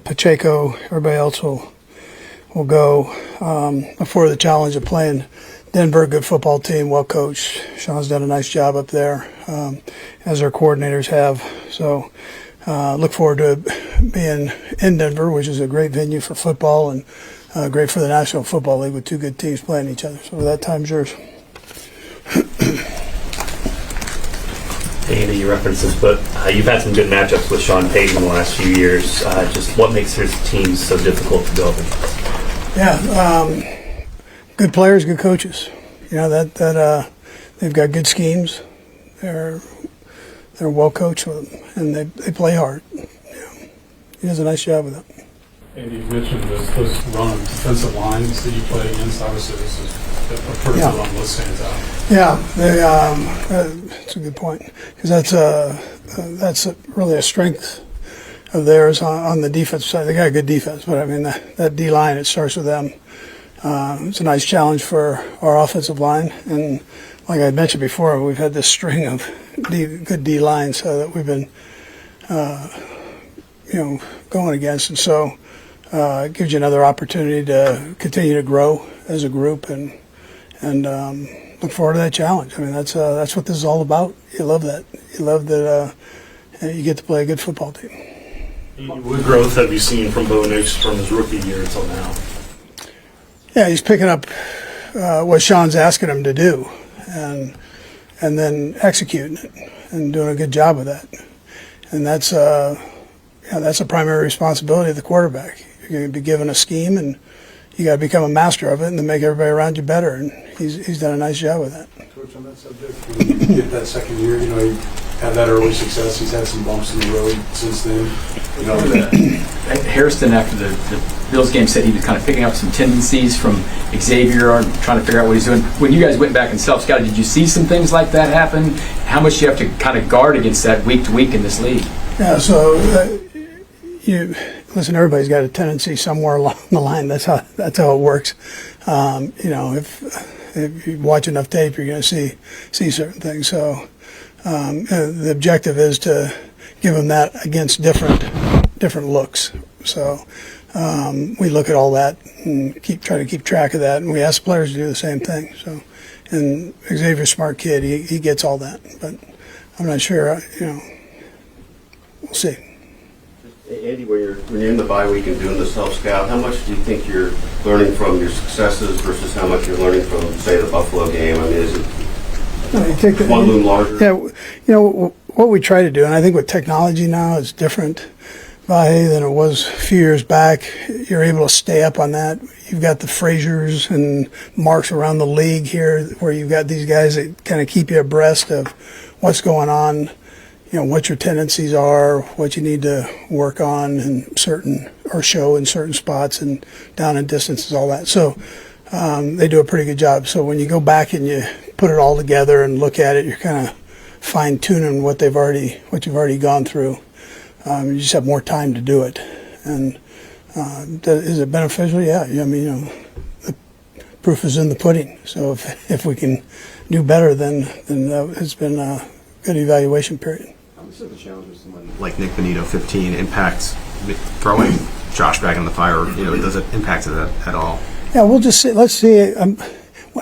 Pacheco, everybody else will go. Look forward to the challenge of playing Denver, good football team, well coached. Sean's done a nice job up there, as our coordinators have. So look forward to being in Denver, which is a great venue for football and great for the National Football League with two good teams playing each other. So that time's yours. Hey, Andy, you referenced this, but you've had some good matchups with Sean Payton in the last few years. Just what makes his teams so difficult to go up against? Yeah, good players, good coaches. You know that they've got good schemes. They're well coached with them, and they play hard. You know, he does a nice job with it. Andy, you mentioned those run defensive lines that you play against. Obviously, this is a pretty good run. What stands out? Yeah, that's a good point, because that's really a strength of theirs on the defense side. They got a good defense, but I mean that D line, it starts with them. It's a nice challenge for our offensive line, and like I mentioned before, we've had this string of good D lines that we've been going against, and so it gives you another opportunity to continue to grow as a group and look forward to that challenge. I mean, that's what this is all about. You love that. You love that you get to play a good football team. What growth have you seen from Bo Nix from his rookie year until now? Yeah, he's picking up what Sean's asking him to do, and then executing it and doing a good job of that. And that's a primary responsibility of the quarterback. You're going to be given a scheme, and you got to become a master of it, and then make everybody around you better. And he's done a nice job with that. Coach, on that subject, when you get that second year, you know, he had that early success. He's had some bumps in the road since then. You know, Harrison, after the Bills game, said he was kind of picking up some tendencies from Xavier, trying to figure out what he's doing. When you guys went back and self-scouted, did you see some things like that happen? How much do you have to kind of guard against that week to week in this league? Yeah, so listen, everybody's got a tendency somewhere along the line. That's how it works. You know, if you watch enough tape, you're going to see certain things. So the objective is to give them that against different looks. So we look at all that and try to keep track of that, and we ask players to do the same thing. So, and Xavier's a smart kid; he gets all that, but I'm not sure. You know, we'll see. Andy, when you're in the bye week and doing the self-scout, how much do you think you're learning from your successes versus how much you're learning from, say, the Buffalo game? I mean, is it one loom larger? Yeah, you know, what we try to do, and I think with technology now, it's different than it was a few years back. You're able to stay up on that. You've got the Frasers and Marks around the league here, where you've got these guys that kind of keep you abreast of what's going on. You know, what your tendencies are, what you need to work on in show in certain spots and down and distances, all that. So they do a pretty good job. So when you go back and you put it all together and look at it, you're kind of fine tuning what you've already gone through. You just have more time to do it. And is it beneficial? Yeah. I mean, you know, the proof is in the pudding. So if we can do better, then it's been a good evaluation period. How much of the challenge with someone like Nick Benito, 15, impacts throwing Josh back in the fire? You know, does it impact it at all? Yeah, we'll just see. Let's see. I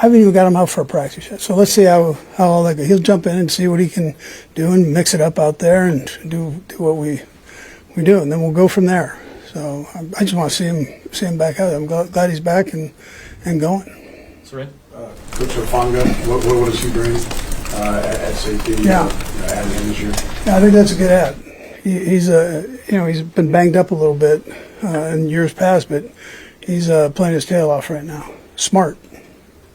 haven't even got him out for a practice yet, so let's see how all that goes. He'll jump in and see what he can do and mix it up out there and do what we do, and then we'll go from there. So I just want to see him back out there. I'm glad he's back and going. Reid? Coach Ofanga, what does he bring at safety? Yeah. Yeah, I think that's a good add. He's been banged up a little bit in years past, but he's playing his tail off right now. Smart,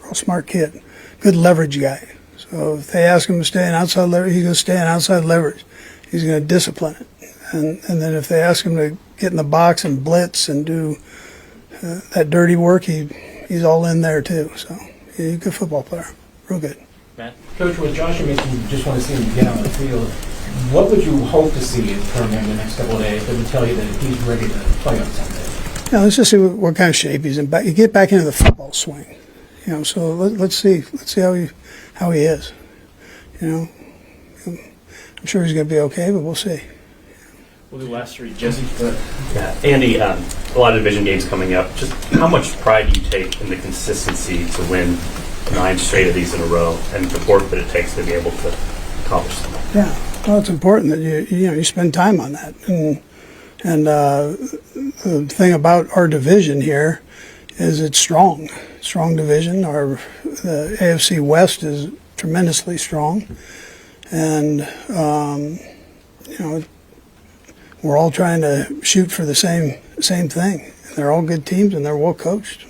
real smart kid, good leverage guy. So if they ask him to stay in outside leverage, he's going to stay in outside leverage. He's going to discipline it, and then if they ask him to get in the box and blitz and do that dirty work, he's all in there too. So he's a good football player, real good. Matt? Coach, with Josh, you mentioned you just want to see him get on the field. What would you hope to see from him the next couple of days that would tell you that he's ready to play on Sunday? Yeah, let's just see what kind of shape he's in. You get back into the football swing, you know. So let's see how he is. You know, I'm sure he's going to be okay, but we'll see. We'll do last three. Jesse, go ahead. Yeah. Andy, a lot of division games coming up. Just how much pride do you take in the consistency to win 9 straight of these in a row, and the work that it takes to be able to accomplish something? Yeah, well, it's important that you spend time on that. And the thing about our division here is it's strong division. The AFC West is tremendously strong, and we're all trying to shoot for the same thing. They're all good teams, and they're well coached.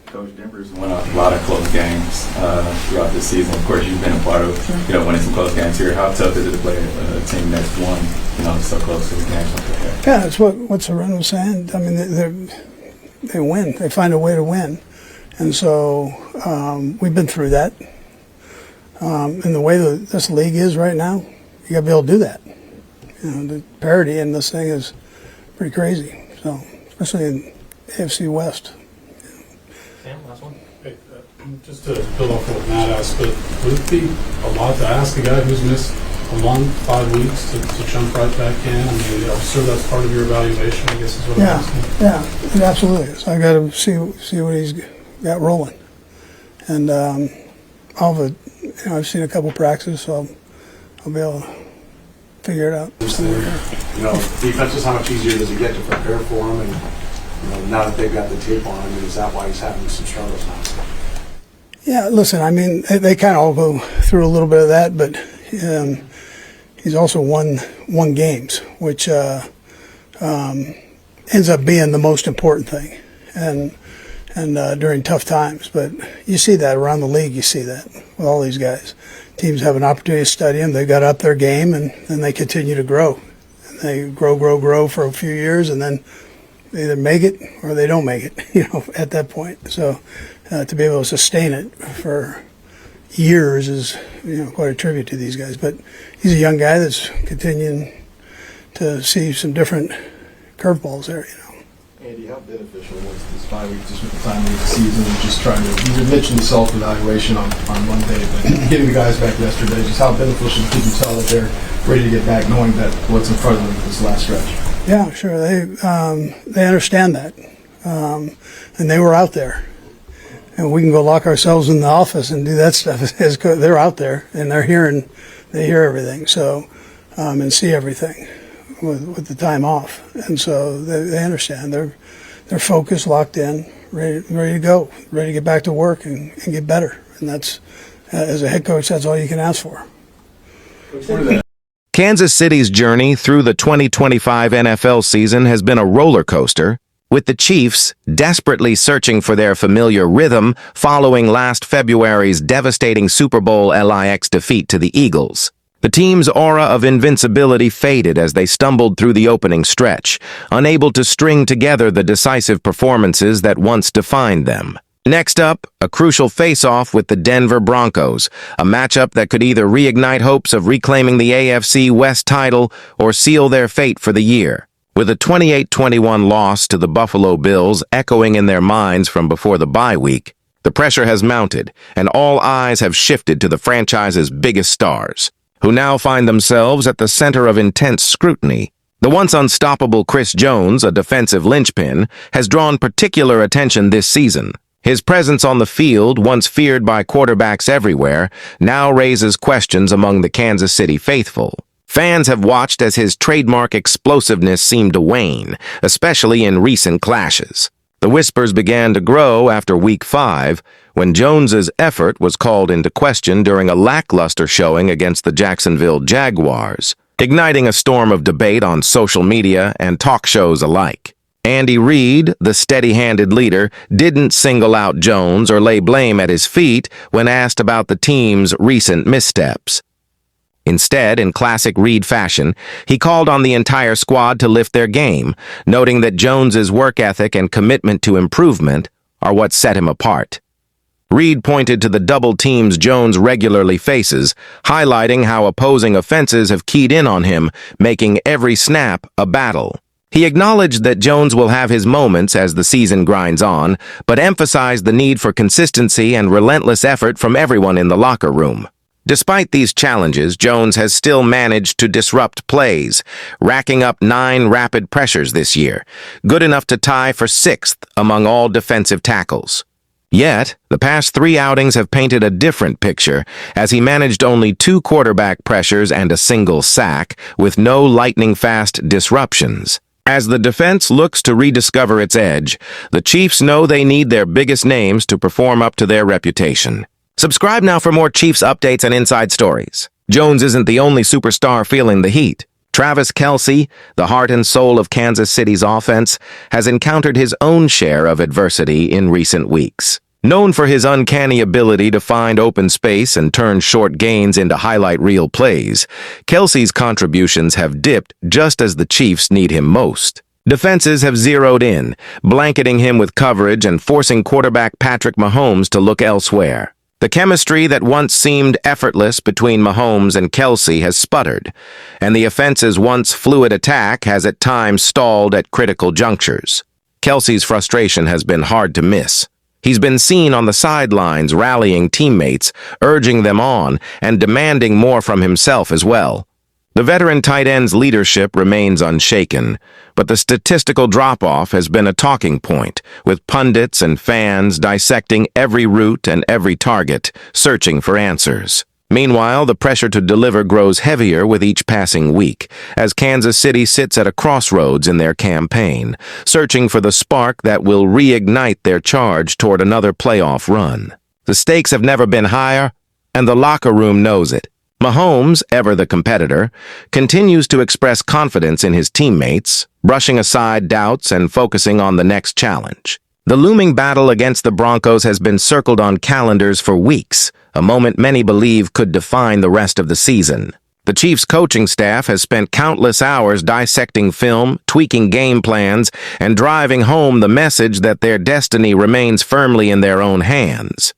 Coach, Denver's won a lot of close games throughout this season. Of course, you've been a part of winning some close games here. How tough is it to play a team that's won so close to the games like that? Yeah, that's what Saran was saying. I mean, they win. They find a way to win, and so we've been through that. And the way that this league is right now, you got to be able to do that. The parity in this thing is pretty crazy. So, especially in AFC West. Sam, last one. Hey, just to build off what Matt asked, but would it be a lot to ask a guy who's missed a month, 5 weeks to jump right back in? I mean, I'm sure that's part of your evaluation, I guess is what I'm asking. Yeah, it absolutely is. I got to see what he's got rolling. And I've seen a couple practices, so I'll be able to figure it out. Defense is how much easier does it get to prepare for him, and now that they've got the tape on him, is that why he's having some struggles now? Yeah, listen, I mean, they kind of all go through a little bit of that, but he's also won games, which ends up being the most important thing, and during tough times. But you see that around the league. You see that with all these guys. Teams have an opportunity to study them. They got up their game, and then they continue to grow. And they grow for a few years, and then they either make it or they don't make it. At that point. So to be able to sustain it for years is quite a tribute to these guys. But he's a young guy that's continuing to see some different curveballs there. Andy, how beneficial was this 5 weeks just with the time of the season and just trying to, you mentioned the self-evaluation on Monday, but getting the guys back yesterday, just how beneficial did you tell that they're ready to get back knowing that what's in front of them this last stretch? Yeah, sure. They understand that. And they were out there. And we can go lock ourselves in the office and do that stuff. They're out there and they hear everything. So, and see everything with the time off. And so they understand. They're focused, locked in, ready to go, ready to get back to work and get better. And that's, as a head coach, that's all you can ask for. Kansas City's journey through the 2025 NFL season has been a roller coaster, with the Chiefs desperately searching for their familiar rhythm following last February's devastating Super Bowl LIX defeat to the Eagles. The team's aura of invincibility faded as they stumbled through the opening stretch, unable to string together the decisive performances that once defined them. Next up, a crucial face-off with the Denver Broncos, a matchup that could either reignite hopes of reclaiming the AFC West title or seal their fate for the year. With a 28-21 loss to the Buffalo Bills echoing in their minds from before the bye week, the pressure has mounted, and all eyes have shifted to the franchise's biggest stars, who now find themselves at the center of intense scrutiny. The once unstoppable Chris Jones, a defensive linchpin, has drawn particular attention this season. His presence on the field, once feared by quarterbacks everywhere, now raises questions among the Kansas City faithful. Fans have watched as his trademark explosiveness seemed to wane, especially in recent clashes. The whispers began to grow after Week 5, when Jones's effort was called into question during a lackluster showing against the Jacksonville Jaguars, igniting a storm of debate on social media and talk shows alike. Andy Reid, the steady-handed leader, didn't single out Jones or lay blame at his feet when asked about the team's recent missteps. Instead, in classic Reid fashion, he called on the entire squad to lift their game, noting that Jones's work ethic and commitment to improvement are what set him apart. Reid pointed to the double teams Jones regularly faces, highlighting how opposing offenses have keyed in on him, making every snap a battle. He acknowledged that Jones will have his moments as the season grinds on, but emphasized the need for consistency and relentless effort from everyone in the locker room. Despite these challenges, Jones has still managed to disrupt plays, racking up 9 rapid pressures this year, good enough to tie for 6th among all defensive tackles. Yet, the past 3 outings have painted a different picture, as he managed only 2 quarterback pressures and a single sack, with no lightning-fast disruptions. As the defense looks to rediscover its edge, the Chiefs know they need their biggest names to perform up to their reputation. Subscribe now for more Chiefs updates and inside stories. Jones isn't the only superstar feeling the heat. Travis Kelce, the heart and soul of Kansas City's offense, has encountered his own share of adversity in recent weeks. Known for his uncanny ability to find open space and turn short gains into highlight reel plays, Kelce's contributions have dipped just as the Chiefs need him most. Defenses have zeroed in, blanketing him with coverage and forcing quarterback Patrick Mahomes to look elsewhere. The chemistry that once seemed effortless between Mahomes and Kelce has sputtered, and the offense's once fluid attack has at times stalled at critical junctures. Kelce's frustration has been hard to miss. He's been seen on the sidelines rallying teammates, urging them on, and demanding more from himself as well. The veteran tight end's leadership remains unshaken, but the statistical drop-off has been a talking point, with pundits and fans dissecting every route and every target, searching for answers. Meanwhile, the pressure to deliver grows heavier with each passing week, as Kansas City sits at a crossroads in their campaign, searching for the spark that will reignite their charge toward another playoff run. The stakes have never been higher, and the locker room knows it. Mahomes, ever the competitor, continues to express confidence in his teammates, brushing aside doubts and focusing on the next challenge. The looming battle against the Broncos has been circled on calendars for weeks, a moment many believe could define the rest of the season. The Chiefs' coaching staff has spent countless hours dissecting film, tweaking game plans, and driving home the message that their destiny remains firmly in their own hands.